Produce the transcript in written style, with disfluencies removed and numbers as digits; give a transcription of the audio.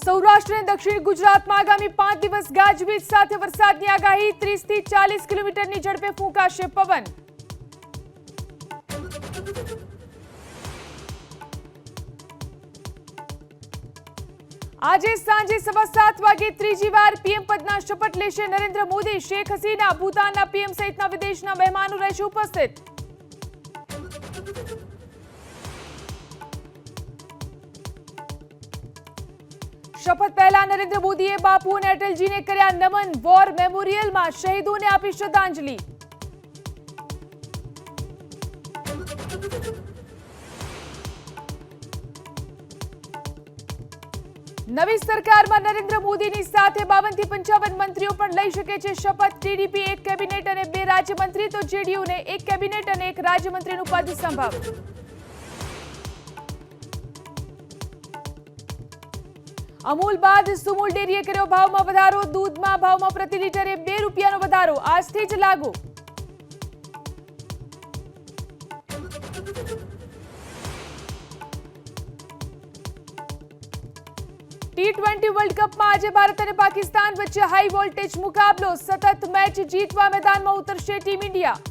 સૌરાષ્ટ્ર અને દક્ષિણ ગુજરાતમાં આગામી 5 દિવસ ગાજવીજ સાથે વરસાદની આગાહી 30 થી 40 કિલોમીટરની ઝડપે ફૂંકાશે પવન। આજે સાંજે 7:15 વાગે ત્રીજી વાર પીએમ પદના શપથ લેશે નરેન્દ્ર મોદી। શેખ હસીના, ભૂતાનના પીએમ સહિતના વિદેશના મહેમાનો રહેશે ઉપસ્થિત। શપથ પહેલા નરેન્દ્ર મોદીએ બાપુ અને અટલજીને કર્યા નમન। વોર મેમોરિયલમાં શહીદોને આપી શ્રદ્ધાંજલિ। નવી સરકારમાં નરેન્દ્ર મોદીની સાથે 52 થી 55 મંત્રીઓ પણ લઈ શકે છે શપથ। ટીડીપી 1 કેબિનેટ અને 2 રાજ્યમંત્રી તો જેડીયુને 1 કેબિનેટ અને 1 રાજ્યમંત્રીનું પદ સંભાળ। અમૂલ બાદ સુમૂલ ડેરીએ કર્યો ભાવમાં વધારો। દૂધમાં ભાવમાં પ્રતિ લીટરે 2 રૂપિયાનો વધારો આજથી જ લાગુ। T20 વર્લ્ડ કપમાં આજે ભારત અને પાકિસ્તાન વચ્ચે હાઈ વોલ્ટેજ મુકાબલો। સતત મેચ જીતવા મેદાનમાં ઉતરશે ટીમ ઇન્ડિયા।